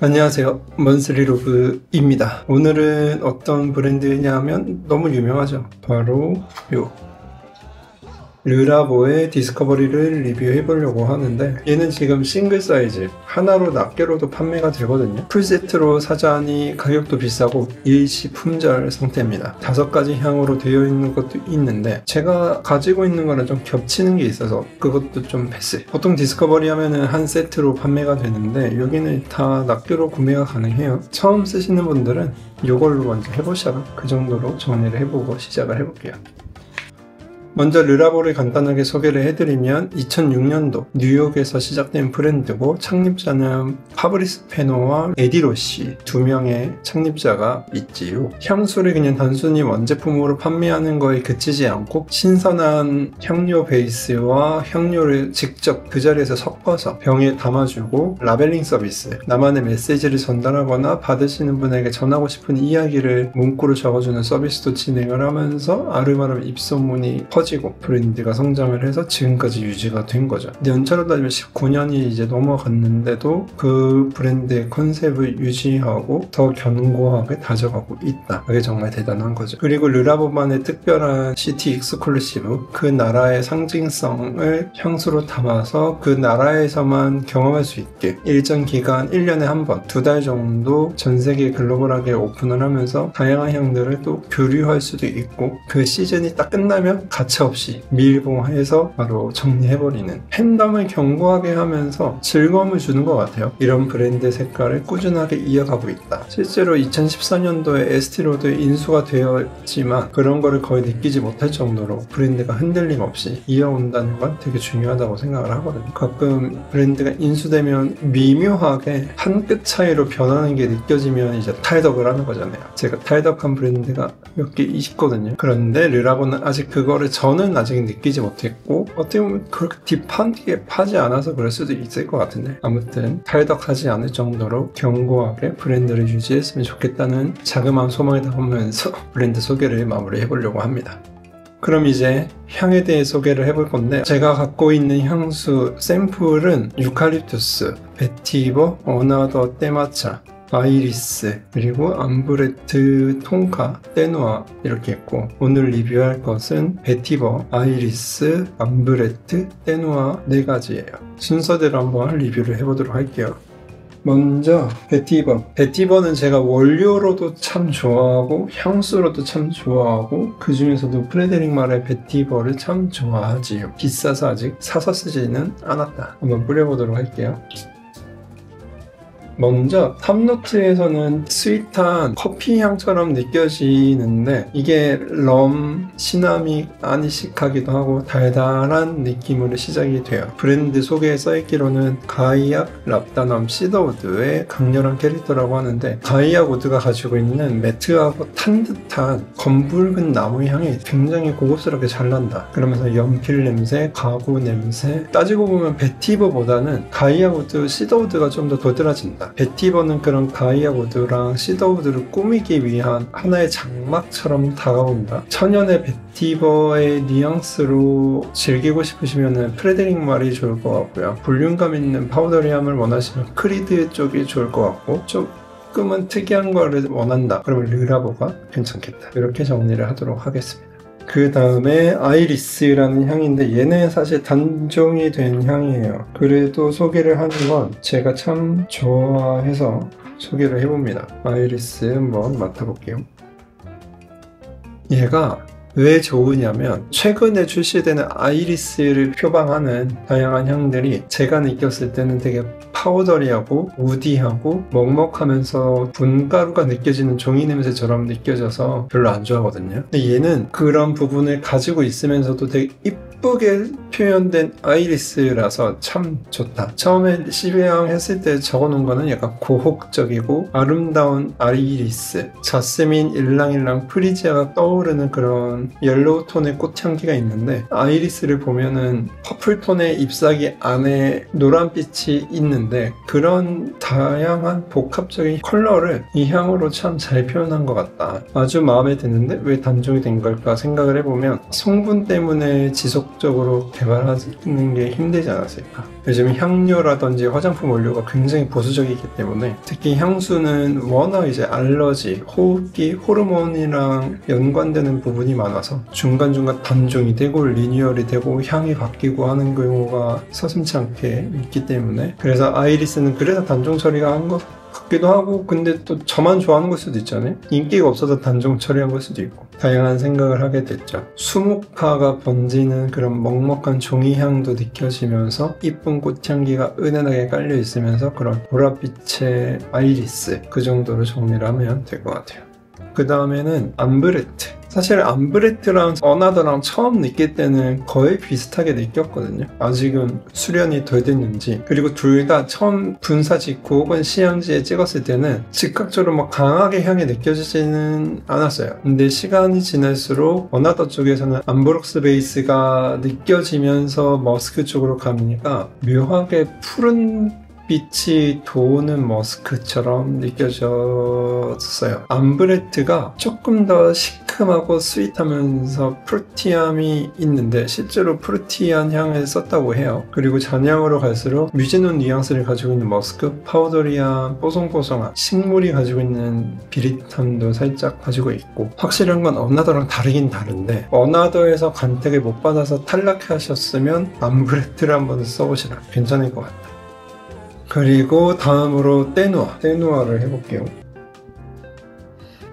안녕하세요, 먼슬리로브입니다. 오늘은 어떤 브랜드냐 하면 너무 유명하죠. 바로 요 르라보의 디스커버리를 리뷰해 보려고 하는데, 얘는 지금 싱글 사이즈 하나로 낱개로도 판매가 되거든요. 풀세트로 사자니 가격도 비싸고 일시 품절 상태입니다. 5가지 향으로 되어 있는 것도 있는데 제가 가지고 있는 거랑 좀 겹치는 게 있어서 그것도 좀 패스. 보통 디스커버리 하면은 한 세트로 판매가 되는데 여기는 다 낱개로 구매가 가능해요. 처음 쓰시는 분들은 이걸로 먼저 해보셔라. 그 정도로 정리를 해보고 시작을 해볼게요. 먼저 르라보를 간단하게 소개를 해드리면 2006년도 뉴욕에서 시작된 브랜드고, 창립자는 파브리스 페노와 에디 로시 2명의 창립자가 있지요. 향수를 그냥 단순히 원제품으로 판매하는 거에 그치지 않고 신선한 향료 베이스와 향료를 직접 그 자리에서 섞어서 병에 담아주고 라벨링 서비스, 나만의 메시지를 전달하거나 받으시는 분에게 전하고 싶은 이야기를 문구로 적어주는 서비스도 진행을 하면서 아름아름 입소문이 퍼지고 브랜드가 성장을 해서 지금까지 유지가 된 거죠. 연차로 따지면 19년이 이제 넘어갔는데도 그 브랜드의 컨셉을 유지하고 더 견고하게 다져가고 있다. 그게 정말 대단한 거죠. 그리고 르라보만의 특별한 시티 익스클루시브, 그 나라의 상징성을 향수로 담아서 그 나라에서만 경험할 수 있게 일정 기간 1년에 한 번, 2달 정도 전 세계 글로벌하게 오픈을 하면서 다양한 향들을 또 교류할 수도 있고, 그 시즌이 딱 끝나면 가차없이 밀봉해서 바로 정리해버리는, 팬덤을 견고하게 하면서 즐거움을 주는 것 같아요. 이런 브랜드 색깔을 꾸준하게 이어가고 있다. 실제로 2014년도에 에스티로드에 인수가 되었지만 그런 거를 거의 느끼지 못할 정도로 브랜드가 흔들림 없이 이어온다는 건 되게 중요하다고 생각을 하거든요. 가끔 브랜드가 인수되면 미묘하게 한 끗 차이로 변하는 게 느껴지면 이제 탈덕을 하는 거잖아요. 제가 탈덕한 브랜드가 몇 개 있거든요. 그런데 르라보는 아직 그거를 저는 아직 느끼지 못했고, 어떻게 보면 그렇게 딥하게 파지 않아서 그럴 수도 있을 것 같은데, 아무튼 탈덕하지 않을 정도로 견고하게 브랜드를 유지했으면 좋겠다는 자그마한 소망을 담으면서 브랜드 소개를 마무리해 보려고 합니다. 그럼 이제 향에 대해 소개를 해볼 건데, 제가 갖고 있는 향수 샘플은 유칼립투스, 베티버, 어나더 때마차, 아이리스, 그리고 암브레트, 통카, 떼누아 이렇게 있고, 오늘 리뷰할 것은 베티버, 아이리스, 암브레트, 떼누아 4가지예요. 순서대로 한번 리뷰를 해보도록 할게요. 먼저 베티버. 베티버는 제가 원료로도 참 좋아하고 향수로도 참 좋아하고, 그 중에서도 프레데릭 말의 베티버를 참 좋아하지요. 비싸서 아직 사서 쓰지는 않았다. 한번 뿌려보도록 할게요. 먼저 탑노트에서는 스윗한 커피 향처럼 느껴지는데, 이게 럼, 시나믹, 아니식하기도 하고 달달한 느낌으로 시작이 돼요. 브랜드 소개에 써있기로는 가이악, 랍다넘, 시더우드의 강렬한 캐릭터라고 하는데, 가이악 우드가 가지고 있는 매트하고 탄 듯한 검붉은 나무 향이 굉장히 고급스럽게 잘 난다. 그러면서 연필 냄새, 가구 냄새, 따지고 보면 베티버보다는 가이악 우드, 시더우드가 좀 더 도드라진다. 베티버는 그런 가이악 우드랑 시더우드를 꾸미기 위한 하나의 장막처럼 다가온다. 천연의 베티버의 뉘앙스로 즐기고 싶으시면 프레데릭 말이 좋을 것 같고요. 볼륨감 있는 파우더리함을 원하시면 크리드 쪽이 좋을 것 같고, 조금은 특이한 거를 원한다 그러면 르라보가 괜찮겠다. 이렇게 정리를 하도록 하겠습니다. 그 다음에 아이리스라는 향인데, 얘는 사실 단종이 된 향이에요. 그래도 소개를 하는 건 제가 참 좋아해서 소개를 해봅니다. 아이리스 한번 맡아볼게요. 얘가 왜 좋으냐면, 최근에 출시되는 아이리스를 표방하는 다양한 향들이 제가 느꼈을 때는 되게 파우더리하고 우디하고 먹먹하면서 분가루가 느껴지는 종이 냄새처럼 느껴져서 별로 안 좋아하거든요. 근데 얘는 그런 부분을 가지고 있으면서도 되게 이쁘게 표현된 아이리스라서 참 좋다. 처음에 시베향 했을 때 적어놓은 거는 약간 고혹적이고 아름다운 아이리스, 자스민, 일랑일랑, 프리지아가 떠오르는 그런 옐로우 톤의 꽃향기가 있는데, 아이리스를 보면은 퍼플 톤의 잎사귀 안에 노란빛이 있는데, 그런 다양한 복합적인 컬러를 이 향으로 참 잘 표현한 것 같다. 아주 마음에 드는데 왜 단종이 된 걸까 생각을 해보면, 성분 때문에 지속적으로 개발하는 게 힘들지 않았을까. 요즘 향료라든지 화장품 원료가 굉장히 보수적이기 때문에 특히 향수는 워낙 이제 알러지, 호흡기, 호르몬이랑 연관되는 부분이 많아서 중간중간 단종이 되고 리뉴얼이 되고 향이 바뀌고 하는 경우가 서슴지 않게 있기 때문에, 그래서 아이리스는 그래서 단종 처리가 한 것 같기도 하고, 근데 또 저만 좋아하는 걸 수도 있잖아요. 인기가 없어서 단종 처리한 걸 수도 있고, 다양한 생각을 하게 됐죠. 수묵화가 번지는 그런 먹먹한 종이향도 느껴지면서 이쁜 꽃향기가 은은하게 깔려 있으면서 그런 보랏빛의 아이리스, 그 정도로 정리를 하면 될 것 같아요. 그 다음에는 암브레트. 사실 암브레트랑 어나더랑 처음 느낄 때는 거의 비슷하게 느꼈거든요. 아직은 수련이 덜 됐는지. 그리고 둘 다 처음 분사 직후 혹은 시향지에 찍었을 때는 즉각적으로 막 강하게 향이 느껴지지는 않았어요. 근데 시간이 지날수록 어나더 쪽에서는 암브록스 베이스가 느껴지면서 머스크 쪽으로 가니까 묘하게 푸른 빛이 도는 머스크처럼 느껴졌어요. 암브레트가 조금 더 시큼하고 스윗하면서 프루티함이 있는데 실제로 프루티한 향을 썼다고 해요. 그리고 잔향으로 갈수록 뮤지논 뉘앙스를 가지고 있는 머스크, 파우더리한 뽀송뽀송한 식물이 가지고 있는 비릿함도 살짝 가지고 있고, 확실한 건 어나더랑 다르긴 다른데 어나더에서 간택을 못 받아서 탈락하셨으면 암브레트를 한번 써보시라. 괜찮을 것 같아요. 그리고 다음으로 떼누아를 해볼게요.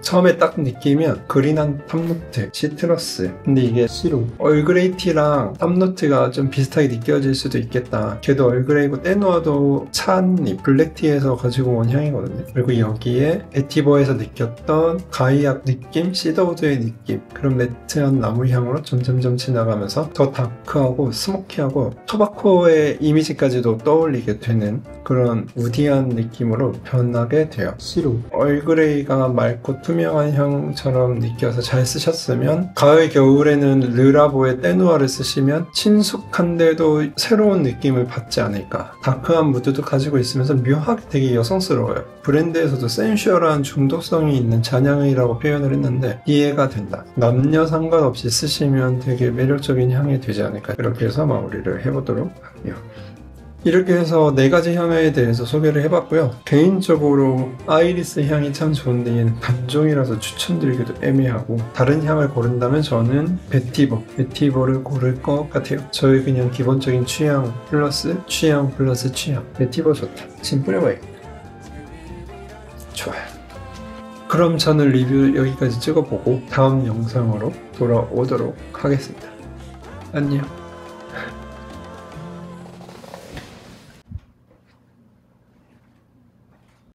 처음에 딱 느끼면 그린한 탑노트, 시트러스, 근데 이게 시루, 얼그레이티랑 탑노트가 좀 비슷하게 느껴질 수도 있겠다. 걔도 얼그레이고 떼누아도 차한잎, 블랙티에서 가지고 온 향이거든요. 그리고 여기에 베티버에서 느꼈던 가이악 느낌, 시더우드의 느낌, 그런 매트한 나무 향으로 점점점 지나가면서 더 다크하고 스모키하고 토바코의 이미지까지도 떠올리게 되는 그런 우디한 느낌으로 변하게 돼요. 시루, 얼그레이가 맑고 투명한 향처럼 느껴서 잘 쓰셨으면, 가을 겨울에는 르라보의 떼누아를 쓰시면 친숙한데도 새로운 느낌을 받지 않을까. 다크한 무드도 가지고 있으면서 묘하게 되게 여성스러워요. 브랜드에서도 센슈얼한 중독성이 있는 잔향이라고 표현을 했는데 이해가 된다. 남녀 상관없이 쓰시면 되게 매력적인 향이 되지 않을까. 이렇게 해서 마무리를 해보도록 할게요. 이렇게 해서 4가지 향에 대해서 소개를 해봤고요. 개인적으로 아이리스 향이 참 좋은데 얘는 단종이라서 추천드리기도 애매하고, 다른 향을 고른다면 저는 베티버를 고를 것 같아요. 저의 그냥 기본적인 취향 플러스 취향. 베티버 좋다. 지금 뿌려봐야겠다. 좋아요. 그럼 저는 리뷰 여기까지 찍어보고 다음 영상으로 돌아오도록 하겠습니다. 안녕.